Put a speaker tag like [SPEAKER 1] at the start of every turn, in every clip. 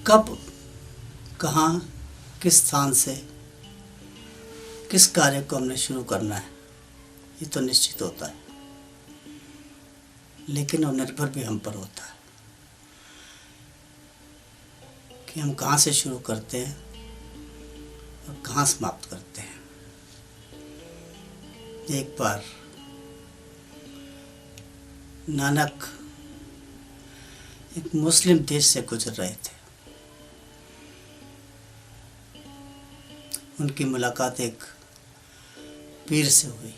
[SPEAKER 1] कब, कहाँ, किस स्थान से किस कार्य को हमने शुरू करना है ये तो निश्चित होता है, लेकिन वो निर्भर भी हम पर होता है कि हम कहाँ से शुरू करते हैं और कहाँ समाप्त करते हैं। एक बार नानक एक मुस्लिम देश से गुजर रहे थे। उनकी मुलाकात एक पीर से हुई।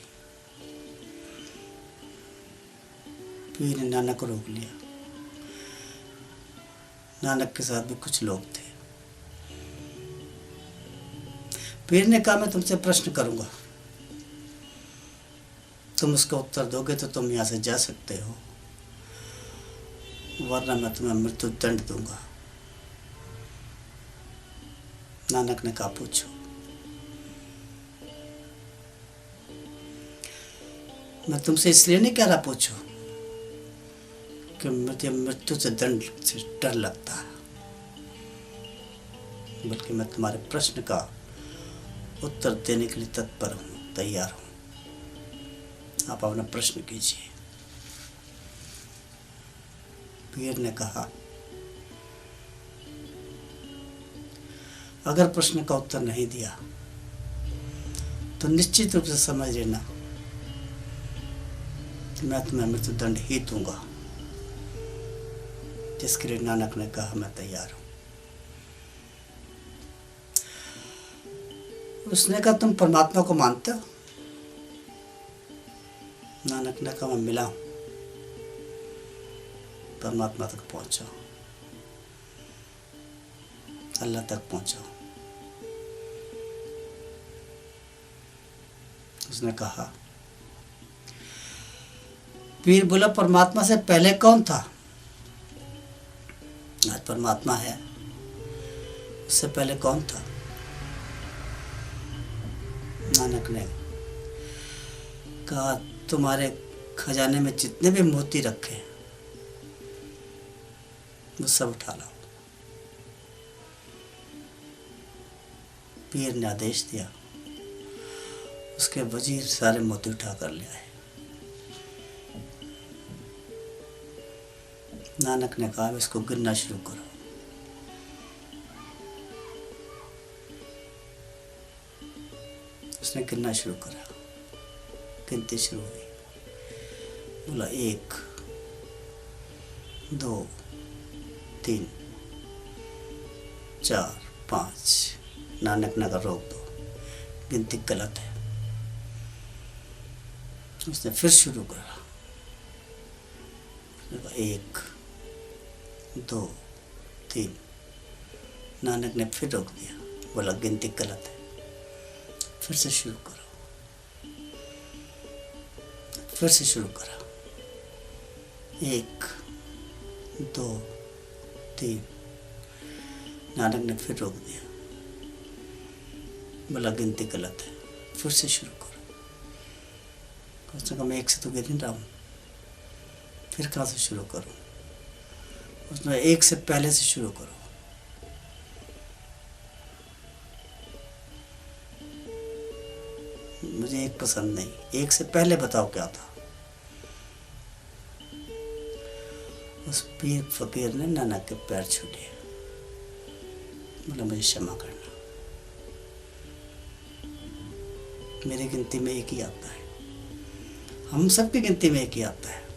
[SPEAKER 1] पीर ने नानक को रोक लिया। नानक के साथ भी कुछ लोग थे। पीर ने कहा, मैं तुमसे प्रश्न करूंगा, तुम उसका उत्तर दोगे तो तुम यहाँ से जा सकते हो, वरना मैं तुम्हें मृत्यु दंड दूंगा। नानक ने कहा, पूछो। मैं तुमसे इसलिए नहीं कह रहा पूछो कि मुझे मृत्यु से दंड से डर लगता है, बल्कि मैं तुम्हारे प्रश्न का उत्तर देने के लिए तत्पर हूँ, तैयार हूँ। आप अपना प्रश्न कीजिए। पीर ने कहा, अगर प्रश्न का उत्तर नहीं दिया तो निश्चित रूप से समझ लेना मैं तुम्हें मृत्यु दंड ही दूंगा। जिसके लिए नानक ने कहा, मैं तैयार हूं। उसने कहा, तुम परमात्मा को मानते हो? नानक ने कहा, मैं मिला हूं, परमात्मा तक पहुंचा, अल्लाह तक पहुंचा। उसने कहा, पीर बोला, परमात्मा से पहले कौन था? आज परमात्मा है, उससे पहले कौन था? नानक ने कहा, तुम्हारे खजाने में जितने भी मोती रखे हैं वो सब उठा लाओ। पीर ने आदेश दिया। उसके वजीर सारे मोती उठा कर ले आए। नानक ने कहा, इसको गिनना शुरू करो। उसने गिनना शुरू करा। गिनती शुरू हुई। बोला, 1 2 3 4 5। नानक ने कहा, रोक दो, गिनती गलत है। उसने फिर शुरू करा। 1 2 3। नानक ने फिर रोक दिया, बोला, गिनती गलत है, फिर से शुरू करो। फिर से शुरू करा। 1 2 3। नानक ने फिर रोक दिया, बोला, गिनती गलत है, फिर से शुरू करो। उसने कहा, मैं 1 से तो गिन रहा हूँ, फिर कहाँ से शुरू करूँ? उसने 1 से पहले से शुरू करो। मुझे 1 पसंद नहीं, 1 से पहले बताओ क्या था। उस पीर फकीर ने नानक के पैर छू लिए। बोला, मुझे क्षमा करना, मेरी गिनती में 1 ही आता है, हम सबकी गिनती में 1 ही आता है।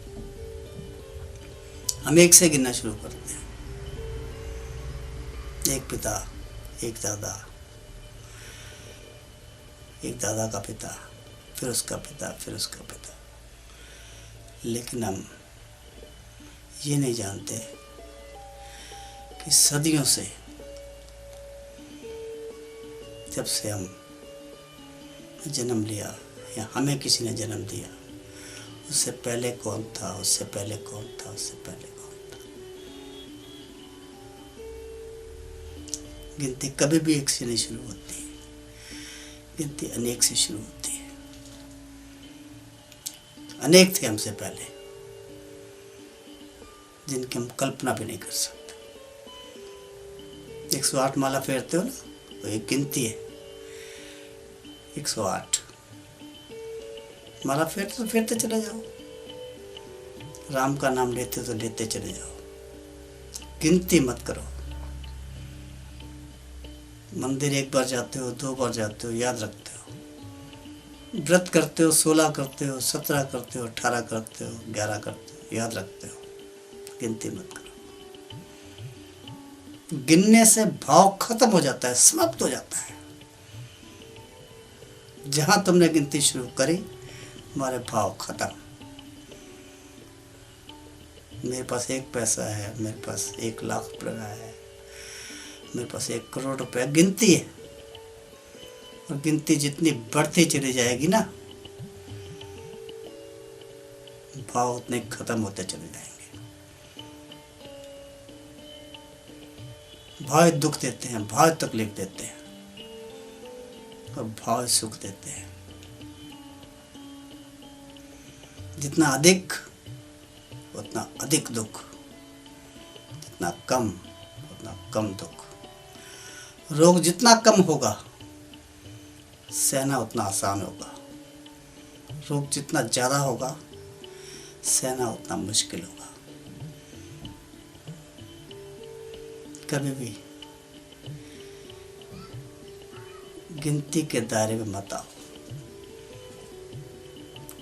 [SPEAKER 1] हम 1 से गिनना शुरू करते हैं। 1 पिता, 1 दादा, 1 दादा का पिता, फिर उसका पिता, फिर उसका पिता। लेकिन हम ये नहीं जानते कि सदियों से, जब से हम जन्म लिया या हमें किसी ने जन्म दिया, उससे पहले कौन था, उससे पहले कौन था, उससे पहले कौन था। गिनती कभी भी 1 से नहीं शुरू होती, गिनती अनेक से शुरू होती है। अनेक थे हमसे पहले, जिनकी हम कल्पना भी नहीं कर सकते। 108 माला फेरते हो ना, वो एक गिनती है। 108 माला फेरते चले जाओ। राम का नाम लेते तो लेते चले जाओ, गिनती मत करो। मंदिर एक बार जाते हो, 2 बार जाते हो, याद रखते हो। व्रत करते हो, 16 करते हो, 17 करते हो, 18 करते हो, 11 करते हो, याद रखते हो, गिनती मत करो। गिनने से भाव खत्म हो जाता है, समाप्त हो जाता है। जहां तुमने गिनती शुरू करी, हमारे भाव खत्म। मेरे पास 1 पैसा है, मेरे पास 1 लाख रुपया है, मेरे पास 1 करोड़ रुपया, गिनती है। और गिनती जितनी बढ़ती चली जाएगी ना, भाव उतने खत्म होते चले जाएंगे। भाव दुख देते हैं, भाव तकलीफ देते हैं, और भाव सुख देते हैं। जितना अधिक उतना अधिक दुख, जितना कम उतना कम दुख। रोग जितना कम होगा, सहना उतना आसान होगा। रोग जितना ज़्यादा होगा, सहना उतना मुश्किल होगा। कभी भी गिनती के दायरे में मत आओ,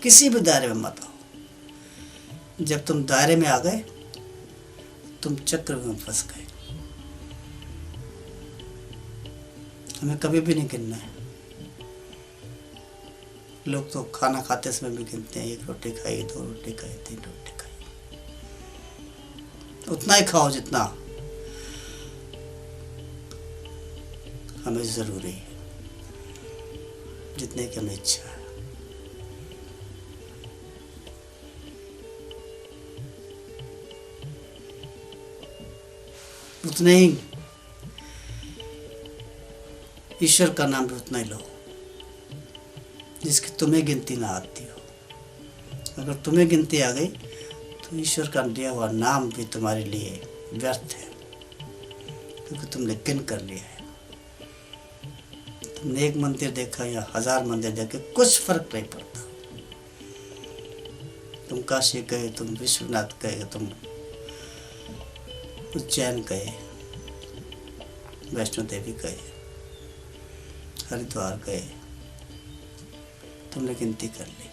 [SPEAKER 1] किसी भी दायरे में मत आओ। जब तुम दायरे में आ गए, तुम चक्र में फंस गए। हमें कभी भी नहीं गिनना है। लोग तो खाना खाते समय भी गिनते हैं, 1 रोटी खाई, 2 रोटी खाई, 3 रोटी खाई। उतना ही खाओ जितना हमें ज़रूरी है, जितने की हमें इच्छा है। उतने ही ईश्वर का नाम भी उतना ही लो जिसकी तुम्हें गिनती ना आती हो। अगर तुम्हें गिनती आ गई तो ईश्वर का दिया हुआ नाम भी तुम्हारे लिए व्यर्थ है, क्योंकि तुमने गिन कर लिया है। तुमने 1 मंदिर देखा या 1000 मंदिर देखे, कुछ फर्क नहीं पड़ता। तुम काशी गए, तुम विश्वनाथ गए, तुम उज्जैन गए, वैष्णो देवी गए, हरिद्वार गए, तुमने गिनती कर ली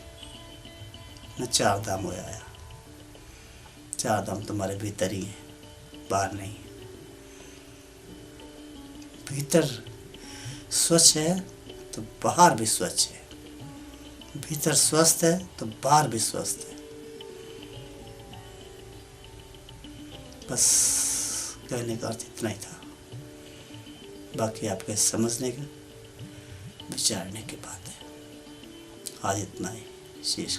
[SPEAKER 1] न। 4 धाम हो आया। 4 धाम तुम्हारे भीतर ही है, बाहर नहीं। भीतर स्वच्छ है तो बाहर भी स्वच्छ है, भीतर स्वस्थ है तो बाहर भी स्वस्थ है। बस कहने का अर्थ इतना ही था, बाकी आपके समझने का, विचारने की बात है। आज इतना ही। शेष